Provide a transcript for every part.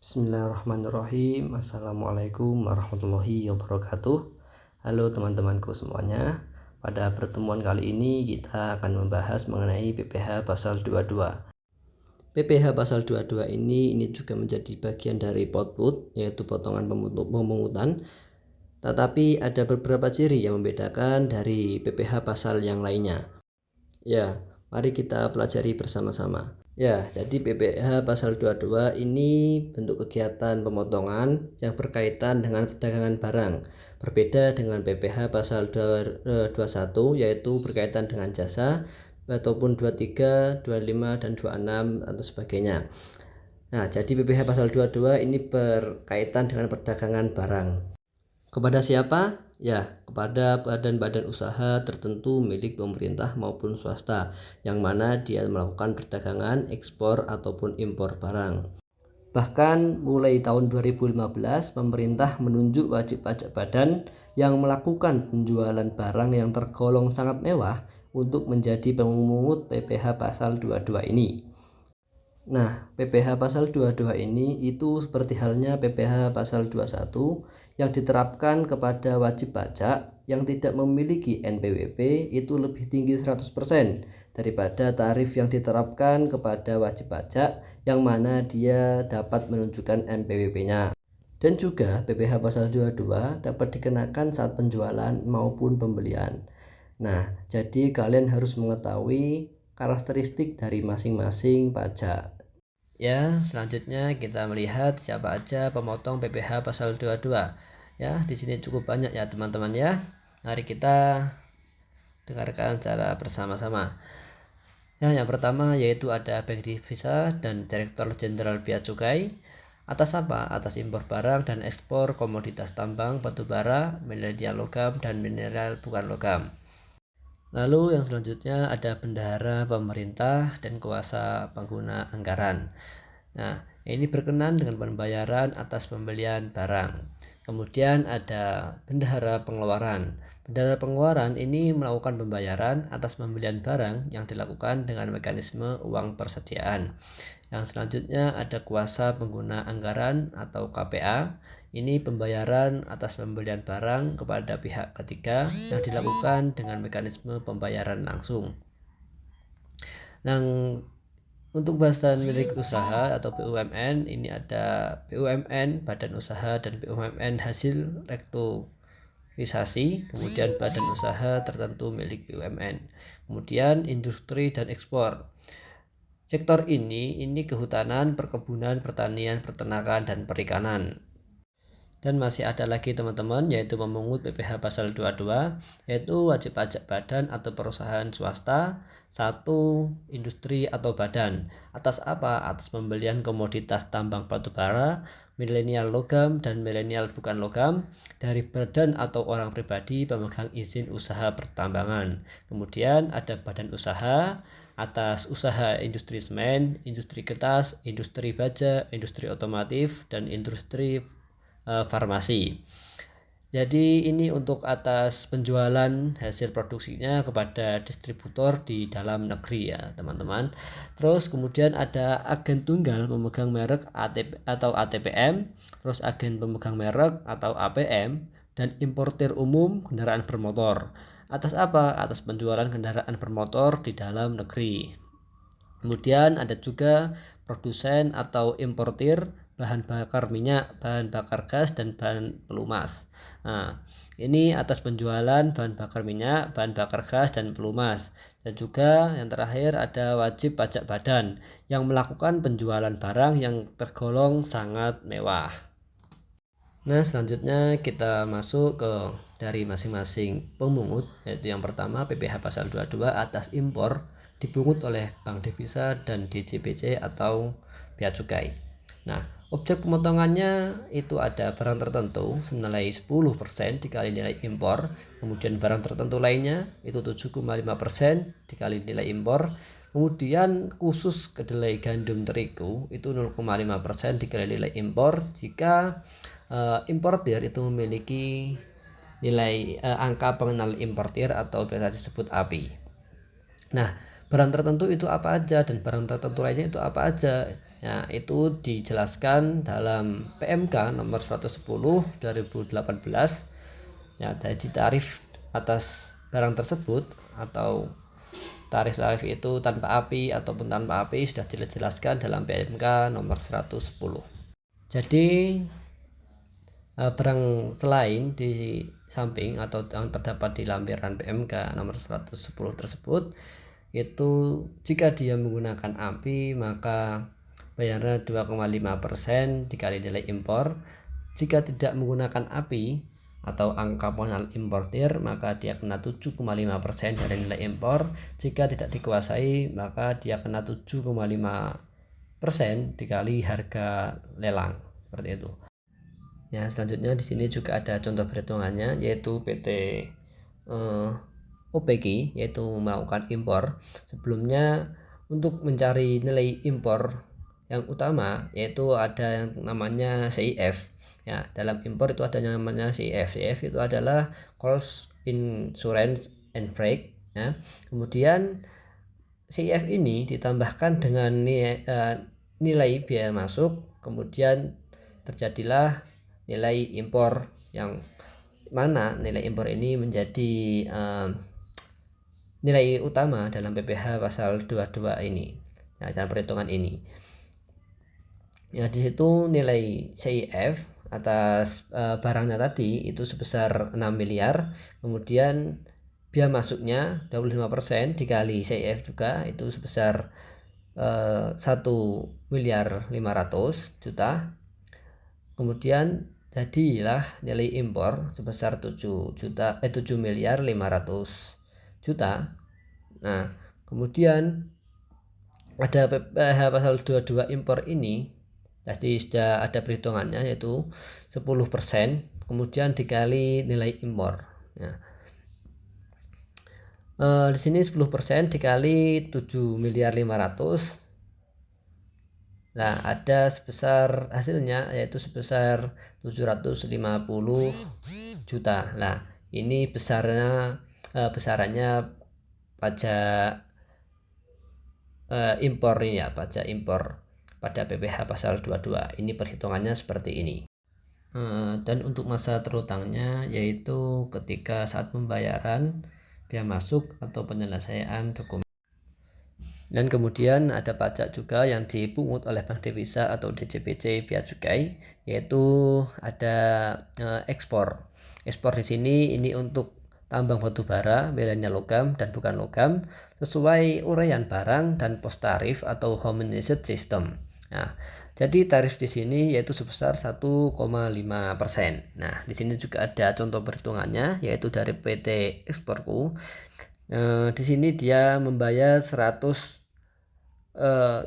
Bismillahirrahmanirrahim. Assalamualaikum warahmatullahi wabarakatuh. Halo teman-temanku semuanya. Pada pertemuan kali ini kita akan membahas mengenai PPh pasal 22. PPh pasal 22 ini juga menjadi bagian dari potput, yaitu potongan pemungutan. Tetapi ada beberapa ciri yang membedakan dari PPh pasal yang lainnya. Ya, mari kita pelajari bersama-sama. Ya, jadi PPh pasal 22 ini bentuk kegiatan pemotongan yang berkaitan dengan perdagangan barang. Berbeda dengan PPh pasal 21 yaitu berkaitan dengan jasa, ataupun 23, 25 dan 26 atau sebagainya. Nah, jadi PPh pasal 22 ini berkaitan dengan perdagangan barang. Kepada siapa? Ya, kepada badan-badan usaha tertentu milik pemerintah maupun swasta, yang mana dia melakukan perdagangan, ekspor ataupun impor barang. Bahkan mulai tahun 2015, pemerintah menunjuk wajib pajak badan yang melakukan penjualan barang yang tergolong sangat mewah untuk menjadi pemungut PPh pasal 22 ini. Nah, PPh pasal 22 ini itu seperti halnya PPh pasal 21 yang diterapkan kepada wajib pajak yang tidak memiliki NPWP itu lebih tinggi 100% daripada tarif yang diterapkan kepada wajib pajak yang mana dia dapat menunjukkan NPWP-nya. Dan juga PPh pasal 22 dapat dikenakan saat penjualan maupun pembelian. Nah, jadi kalian harus mengetahui karakteristik dari masing-masing pajak. Ya, selanjutnya kita melihat siapa aja pemotong PPh pasal 22. Ya, di sini cukup banyak ya teman-teman ya. Mari kita dengarkan secara bersama-sama. Ya, yang pertama yaitu ada Bank Divisa dan Direktur Jenderal Bea Cukai. Atas apa? Atas impor barang dan ekspor komoditas tambang, batubara, mineral logam dan mineral bukan logam. Lalu yang selanjutnya ada bendahara pemerintah dan kuasa pengguna anggaran. Nah, ini berkenan dengan pembayaran atas pembelian barang. Kemudian ada bendahara pengeluaran. Bendahara pengeluaran ini melakukan pembayaran atas pembelian barang yang dilakukan dengan mekanisme uang persediaan. Yang selanjutnya ada kuasa pengguna anggaran atau KPA. Ini pembayaran atas pembelian barang kepada pihak ketiga yang dilakukan dengan mekanisme pembayaran langsung. Nah, untuk bahasan milik usaha atau BUMN, ini ada BUMN, badan usaha, dan BUMN hasil restrukturisasi, kemudian badan usaha tertentu milik BUMN, kemudian industri dan ekspor. Sektor ini kehutanan, perkebunan, pertanian, peternakan, dan perikanan. Dan masih ada lagi teman-teman, yaitu memungut PPh pasal 22, yaitu wajib pajak badan atau perusahaan swasta, satu industri atau badan. Atas apa? Atas pembelian komoditas tambang batubara, milenial logam dan milenial bukan logam dari badan atau orang pribadi pemegang izin usaha pertambangan. Kemudian ada badan usaha atas usaha industri semen, industri kertas, industri baja, industri otomotif, dan industri farmasi. Jadi ini untuk atas penjualan hasil produksinya kepada distributor di dalam negeri ya teman-teman. Terus kemudian ada agen tunggal pemegang merek atau ATPM, terus agen pemegang merek atau APM, dan importir umum kendaraan bermotor. Atas apa? Atas penjualan kendaraan bermotor di dalam negeri. Kemudian ada juga produsen atau importir bahan bakar minyak, bahan bakar gas, dan bahan pelumas. Nah, ini atas penjualan bahan bakar minyak, bahan bakar gas, dan pelumas. Dan juga yang terakhir ada wajib pajak badan yang melakukan penjualan barang yang tergolong sangat mewah. Nah, selanjutnya kita masuk ke dari masing-masing pemungut, yaitu yang pertama PPh pasal 22 atas impor dipungut oleh Bank Devisa dan DJBC atau Bea Cukai. Nah, objek pemotongannya itu ada barang tertentu senilai 10% dikali nilai impor, kemudian barang tertentu lainnya itu 7,5% dikali nilai impor, kemudian khusus kedelai gandum terigu itu 0,5% dikali nilai impor jika importir itu memiliki nilai angka pengenal importir atau biasa disebut API. Nah, barang tertentu itu apa aja dan barang tertentu lainnya itu apa aja. Ya, itu dijelaskan dalam PMK nomor 110 2018. Ya, jadi tarif atas barang tersebut atau tarif-tarif itu tanpa api ataupun tanpa api sudah dijelaskan dalam PMK nomor 110. Jadi barang selain di samping atau yang terdapat di lampiran PMK nomor 110 tersebut itu jika dia menggunakan api maka bayarnya 2,5% dikali nilai impor. Jika tidak menggunakan api atau angka pengenal importir maka dia kena 7,5% dari nilai impor. Jika tidak dikuasai maka dia kena 7,5% dikali harga lelang, seperti itu. Ya, selanjutnya di sini juga ada contoh perhitungannya, yaitu PT OPK, yaitu melakukan impor. Sebelumnya untuk mencari nilai impor yang utama yaitu ada yang namanya CIF. Ya, dalam impor itu ada yang namanya CIF. CIF itu adalah Cost Insurance and Freight. Ya. Kemudian CIF ini ditambahkan dengan nilai biaya masuk, kemudian terjadilah nilai impor yang mana nilai impor ini menjadi nilai utama dalam PPh pasal 22 ini. Nah, dalam perhitungan ini. Ya, di situ nilai CIF atas barangnya tadi itu sebesar 6 miliar. Kemudian biaya masuknya 25% dikali CIF juga itu sebesar 1.500.000.000. Kemudian jadilah nilai impor sebesar 7.500.000.000. Nah, kemudian ada PPh pasal 22 impor ini, jadi sudah ada perhitungannya yaitu 10%, kemudian dikali nilai impor. Ya. Di sini 10% dikali 7.500.000.000. Nah, ada sebesar hasilnya yaitu sebesar 750 juta. Nah, ini besarannya pajak impor ini ya, pajak impor pada PPh pasal 22. Ini perhitungannya seperti ini. Dan untuk masa terutangnya yaitu ketika saat pembayaran biaya masuk atau penyelesaian dokumen. Dan kemudian ada pajak juga yang dipungut oleh Bank Devisa atau DJPC Bea Cukai, yaitu ada ekspor. Ekspor di sini ini untuk tambang batu bara, nilainya logam dan bukan logam, sesuai uraian barang dan pos tarif atau harmonized system. Nah, jadi tarif di sini yaitu sebesar 1,5%. Nah, di sini juga ada contoh perhitungannya yaitu dari PT Eksporku. Di sini dia membayar 100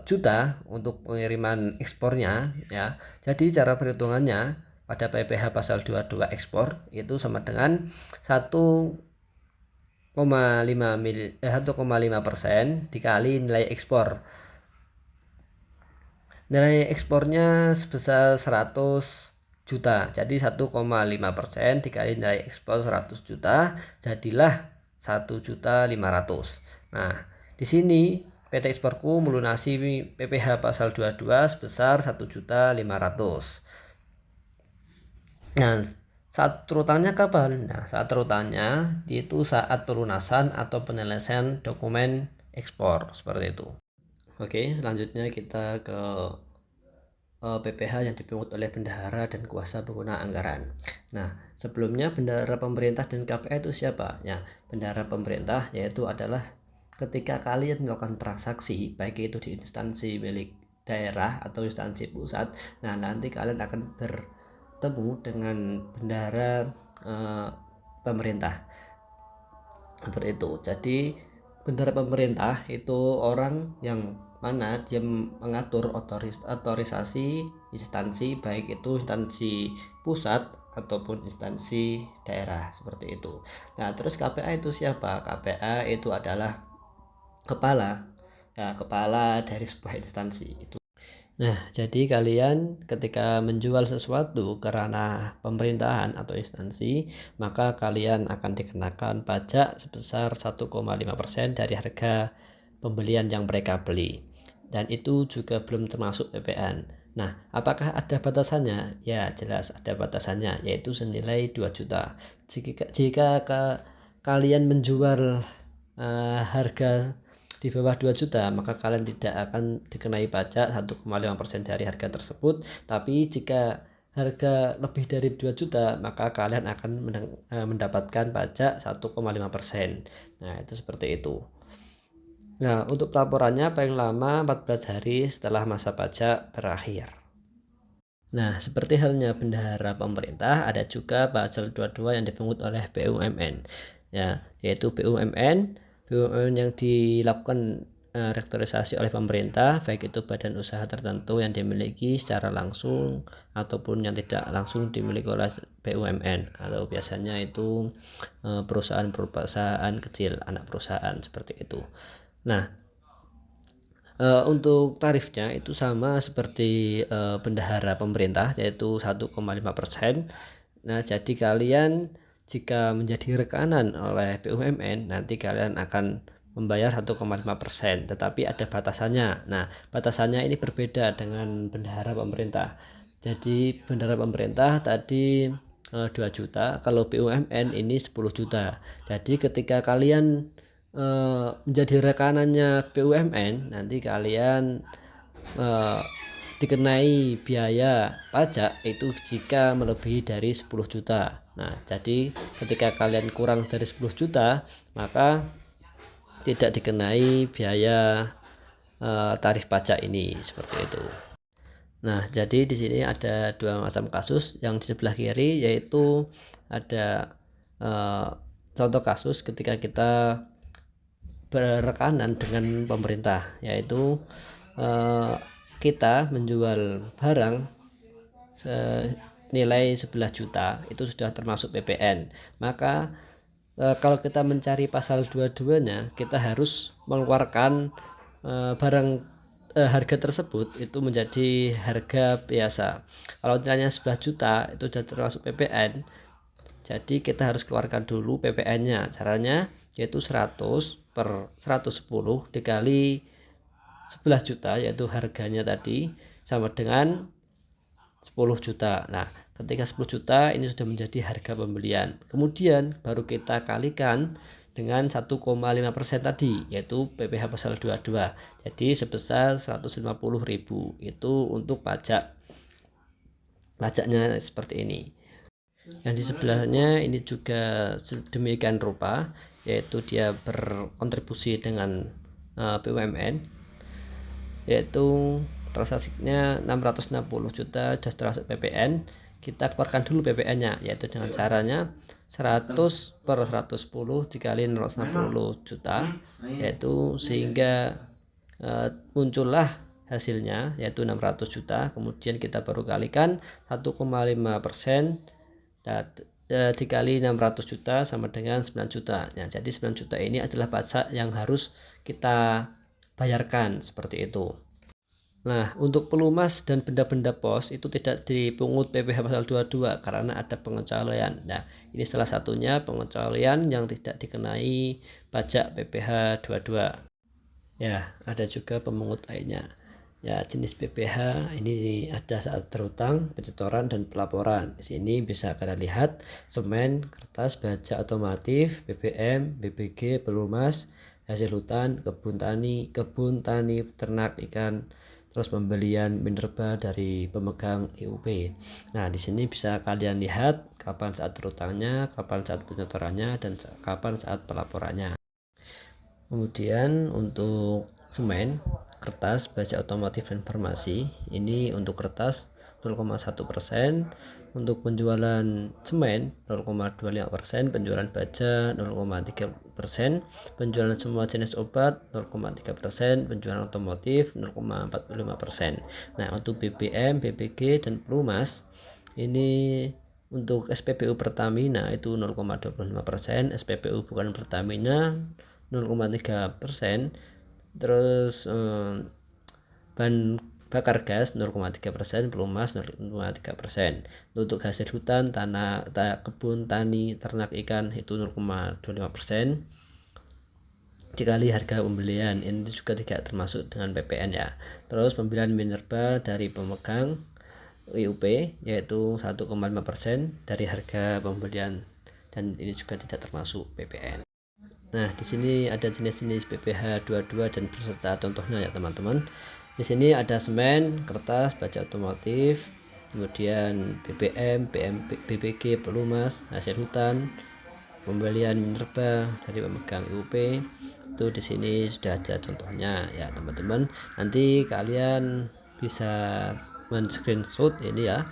juta untuk pengiriman ekspornya ya. Jadi cara perhitungannya pada PPh pasal 22 ekspor itu sama dengan 1,5% dikali nilai ekspor. Nilai ekspornya sebesar 100 juta. Jadi 1,5% dikali nilai ekspor 100 juta jadilah 1.500.000. Nah, di sini PT Eksporku melunasi PPh pasal 22 sebesar 1.500.000. Nah, saat terutangnya kapan? Nah, saat terutangnya itu saat pelunasan atau penyelesaian dokumen ekspor, seperti itu. Oke, selanjutnya kita ke PPh yang dipungut oleh bendahara dan kuasa pengguna anggaran. Nah, sebelumnya bendahara pemerintah dan KPA itu siapa? Ya, bendahara pemerintah yaitu adalah ketika kalian melakukan transaksi, baik itu di instansi milik daerah atau instansi pusat, nah nanti kalian akan bertemu dengan bendahara pemerintah. Seperti itu. Jadi bendahara pemerintah itu orang yang mana dia mengatur otorisasi instansi, baik itu instansi pusat ataupun instansi daerah, seperti itu. Nah, terus KPA itu siapa? KPA itu adalah kepala dari sebuah instansi itu. Nah, jadi kalian ketika menjual sesuatu ke ranah pemerintahan atau instansi, maka kalian akan dikenakan pajak sebesar 1,5% dari harga pembelian yang mereka beli, dan itu juga belum termasuk PPN. Nah, apakah ada batasannya? Ya, jelas ada batasannya, yaitu senilai 2 juta. Jika kalian menjual harga di bawah 2 juta, maka kalian tidak akan dikenai pajak 1,5% dari harga tersebut. Tapi jika harga lebih dari 2 juta, maka kalian akan mendapatkan pajak 1,5%. Nah, itu seperti itu. Nah, untuk pelaporannya paling lama 14 hari setelah masa pajak berakhir. Nah, seperti halnya bendahara pemerintah, ada juga pasal 22 yang dipungut oleh BUMN. Ya, yaitu BUMN yang dilakukan rektorisasi oleh pemerintah, baik itu badan usaha tertentu yang dimiliki secara langsung ataupun yang tidak langsung dimiliki oleh BUMN, atau biasanya itu perusahaan kecil, anak perusahaan seperti itu. Nah, untuk tarifnya itu sama seperti bendahara pemerintah, yaitu 1,5%. Nah, jadi kalian jika menjadi rekanan oleh BUMN, nanti kalian akan membayar 1,5%, tetapi ada batasannya. Nah, batasannya ini berbeda dengan bendahara pemerintah. Jadi bendahara pemerintah tadi 2 juta, kalau BUMN ini 10 juta. Jadi ketika kalian menjadi rekanannya BUMN, nanti kalian dikenai biaya pajak itu jika melebihi dari 10 juta. Nah, jadi ketika kalian kurang dari 10 juta, maka tidak dikenai biaya tarif pajak ini, seperti itu. Nah, jadi di sini ada dua macam kasus. Yang di sebelah kiri yaitu ada contoh kasus ketika kita berrekanan dengan pemerintah, yaitu kita menjual barang senilai 11 juta, itu sudah termasuk PPN. Maka kalau kita mencari pasal 22-nya, kita harus mengeluarkan barang harga tersebut itu menjadi harga biasa. Kalau nilainya 11 juta itu sudah termasuk PPN, jadi kita harus keluarkan dulu PPN-nya. Caranya yaitu 100 per 110 dikali 11 juta, yaitu harganya tadi sama dengan 10 juta. Nah, ketika 10 juta ini sudah menjadi harga pembelian. Kemudian baru kita kalikan dengan 1,5% tadi, yaitu PPh pasal 22. Jadi sebesar 150.000. Itu untuk pajaknya seperti ini. Yang di sebelahnya ini juga demikian rupa, yaitu dia berkontribusi dengan BUMN, yaitu transaksinya 660 juta sudah termasuk PPN. Kita keluarkan dulu PPN-nya, yaitu dengan caranya 100 per 110 dikali 660 juta, yaitu sehingga muncullah hasilnya yaitu 600 juta. Kemudian kita baru kalikan 1,5%, dikali 600 juta sama dengan 9 juta. Nah, jadi 9 juta ini adalah pajak yang harus kita bayarkan, seperti itu. Nah, untuk pelumas dan benda-benda pos itu tidak dipungut PPh pasal 22 karena ada pengecualian. Nah, ini salah satunya pengecualian yang tidak dikenai pajak PPh 22. Ya, ada juga pemungut lainnya. Ya, jenis PPh ini ada saat berhutang, penyetoran, dan pelaporan. Di sini bisa kalian lihat semen, kertas, baja otomotif, BBM, BBG, pelumas, hasil hutan, kebun tani, ternak, ikan, terus pembelian minerba dari pemegang IUP. Nah, di sini bisa kalian lihat kapan saat berhutangnya, kapan saat penyetorannya, dan kapan saat pelaporannya. Kemudian untuk semen, kertas, baja otomotif, dan farmasi, ini untuk kertas 0,1%, untuk penjualan semen 0,25%, penjualan baja 0,3%, penjualan semua jenis obat 0,3%, penjualan otomotif 0,45%. Nah, untuk BBM, BBG, dan pelumas ini untuk SPBU Pertamina itu 0,25%, SPBU bukan Pertamina 0,3%, terus bahan bakar gas 0,3%, pelumas 0,3%. Untuk hasil hutan, kebun tani, ternak, ikan itu 0,25%. dikali harga pembelian, ini juga tidak termasuk dengan PPN ya. Terus pembelian minerba dari pemegang IUP yaitu 1,5% dari harga pembelian, dan ini juga tidak termasuk PPN. Nah, di sini ada jenis-jenis PPh 22 dan beserta contohnya ya teman-teman. Di sini ada semen, kertas, baja otomotif, kemudian BBM, BPG, pelumas, hasil hutan, pembelian minerba dari pemegang IUP. Itu di sini sudah ada contohnya ya teman-teman. Nanti kalian bisa men-screenshot ini ya.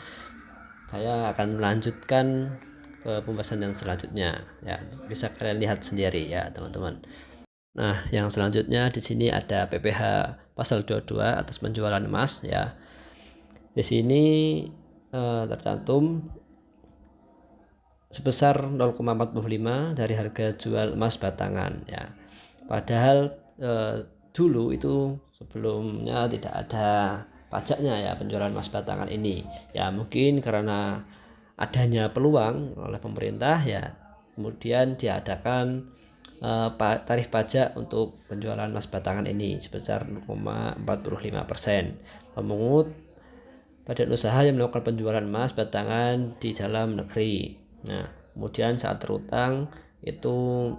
Saya akan melanjutkan pembahasan yang selanjutnya ya, bisa kalian lihat sendiri ya teman-teman. Nah, yang selanjutnya di sini ada PPh pasal 22 atas penjualan emas ya. Di sini tercantum sebesar 0,45 dari harga jual emas batangan ya. Padahal dulu itu sebelumnya tidak ada pajaknya ya penjualan emas batangan ini ya, mungkin karena adanya peluang oleh pemerintah ya, kemudian diadakan tarif pajak untuk penjualan emas batangan ini sebesar 0,45%. Pemungut badan usaha yang melakukan penjualan emas batangan di dalam negeri. Nah, kemudian saat terutang itu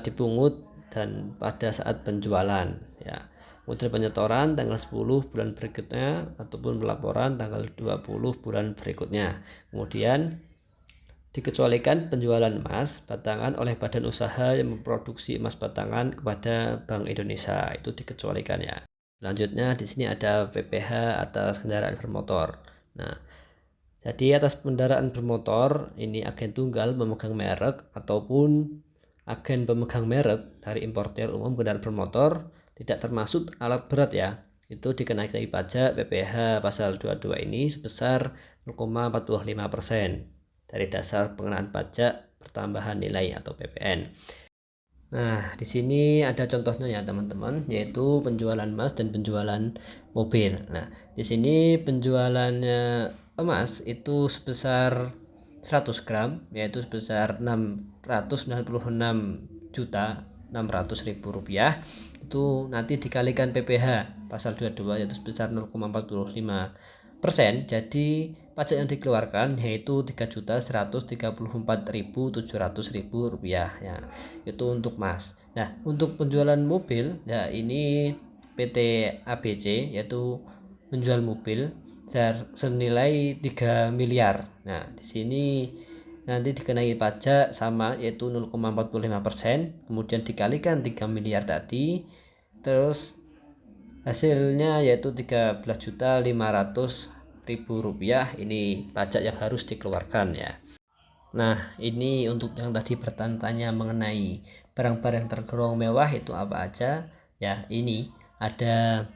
dipungut dan pada saat penjualan ya. Kemudian penyetoran tanggal 10 bulan berikutnya ataupun pelaporan tanggal 20 bulan berikutnya. Kemudian dikecualikan penjualan emas batangan oleh badan usaha yang memproduksi emas batangan kepada Bank Indonesia, itu dikecualikan ya. Selanjutnya di sini ada PPh atas kendaraan bermotor. Nah, jadi atas kendaraan bermotor ini agen tunggal pemegang merek ataupun agen pemegang merek dari importer umum kendaraan bermotor tidak termasuk alat berat ya. Itu dikenai pajak PPh pasal 22 ini sebesar 0,45% dari dasar pengenaan pajak pertambahan nilai atau PPN. Nah, di sini ada contohnya ya teman-teman, yaitu penjualan emas dan penjualan mobil. Nah, di sini penjualannya emas itu sebesar 100 gram, yaitu sebesar 696.600.000 rupiah. Itu nanti dikalikan PPh pasal 22 yaitu sebesar 0,45%. Jadi pajak yang dikeluarkan yaitu 3.134.700.000 rupiah ya, itu untuk emas. Nah, untuk penjualan mobil ya, ini PT ABC yaitu menjual mobil senilai 3 miliar. Nah, di sini nanti dikenai pajak sama yaitu 0,45%, kemudian dikalikan 3 miliar tadi, terus hasilnya yaitu 13.500.000 rupiah, ini pajak yang harus dikeluarkan ya. Nah, ini untuk yang tadi bertanya mengenai barang-barang tergolong mewah itu apa aja ya. Ini ada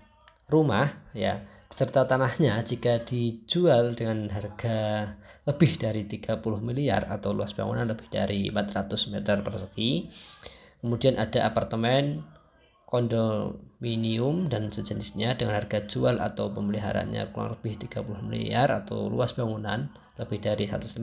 rumah ya beserta tanahnya jika dijual dengan harga lebih dari 30 miliar atau luas bangunan lebih dari 400 meter persegi. Kemudian ada apartemen, kondominium dan sejenisnya dengan harga jual atau pemeliharaannya kurang lebih 30 miliar atau luas bangunan lebih dari 150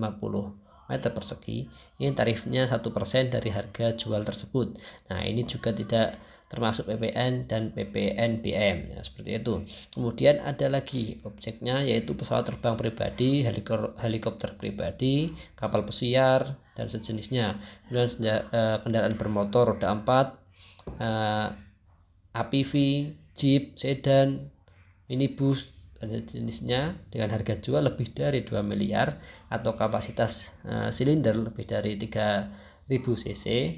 meter persegi. Ini tarifnya 1% dari harga jual tersebut. Nah, ini juga tidak termasuk PPN dan PPNBM ya, seperti itu. Kemudian ada lagi objeknya yaitu pesawat terbang pribadi, helikopter pribadi, kapal pesiar dan sejenisnya. Kemudian kendaraan bermotor roda 4, APV, Jeep, sedan, minibus dan sejenisnya dengan harga jual lebih dari 2 miliar atau kapasitas silinder lebih dari 3000 cc.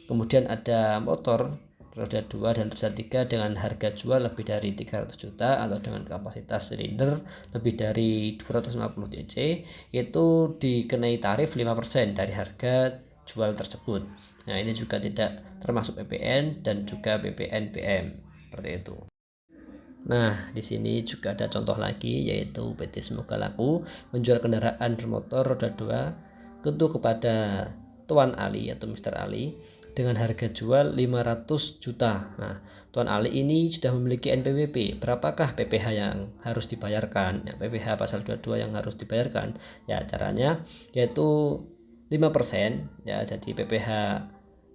Kemudian ada motor roda 2 dan roda 3 dengan harga jual lebih dari 300 juta atau dengan kapasitas silinder lebih dari 250 cc, itu dikenai tarif 5% dari harga jual tersebut. Nah, ini juga tidak termasuk PPN dan juga PPNBM seperti itu. Nah, di sini juga ada contoh lagi yaitu PT Semoga Laku menjual kendaraan bermotor roda 2 itu kepada Tuan Ali atau Mr. Ali dengan harga jual 500 juta. Nah, Tuan Ali ini sudah memiliki NPWP. Berapakah PPh yang harus dibayarkan? Ya, PPh pasal 22 yang harus dibayarkan. Ya, caranya yaitu 5% ya. Jadi PPh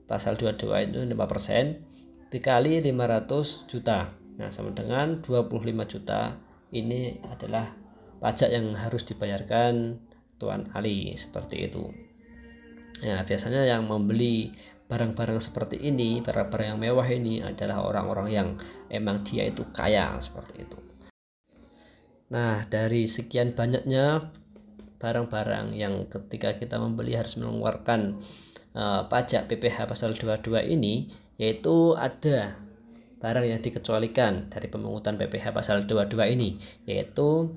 pasal 22 itu 5% dikali 500 juta. Nah, sama dengan 25 juta. Ini adalah pajak yang harus dibayarkan Tuan Ali, seperti itu. Nah, biasanya yang membeli barang-barang seperti ini, barang-barang yang mewah ini adalah orang-orang yang emang dia itu kaya, seperti itu. Nah, dari sekian banyaknya barang-barang yang ketika kita membeli harus mengeluarkan pajak PPh pasal 22 ini, yaitu ada barang yang dikecualikan dari pemungutan PPh pasal 22 ini, yaitu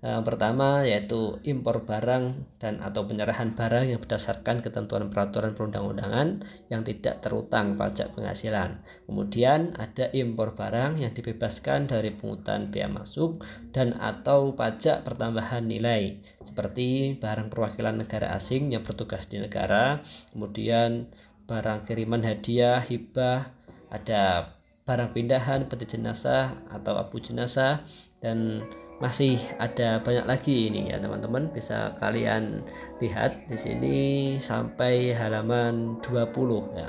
pertama yaitu impor barang dan atau penyerahan barang yang berdasarkan ketentuan peraturan perundang-undangan yang tidak terutang pajak penghasilan. Kemudian ada impor barang yang dibebaskan dari pungutan bea masuk dan atau pajak pertambahan nilai, seperti barang perwakilan negara asing yang bertugas di negara, kemudian barang kiriman hadiah, hibah, ada barang pindahan, peti jenazah atau abu jenazah, dan masih ada banyak lagi ini ya teman-teman, bisa kalian lihat di sini sampai halaman 20 ya,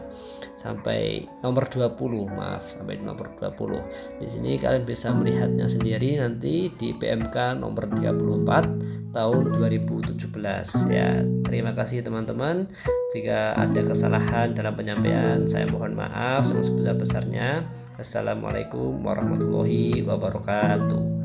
sampai nomor 20, sampai nomor 20. Di sini kalian bisa melihatnya sendiri nanti di PMK nomor 34 tahun 2017 ya. Terima kasih teman-teman. Jika ada kesalahan dalam penyampaian, saya mohon maaf sebesar-besarnya. Assalamualaikum warahmatullahi wabarakatuh.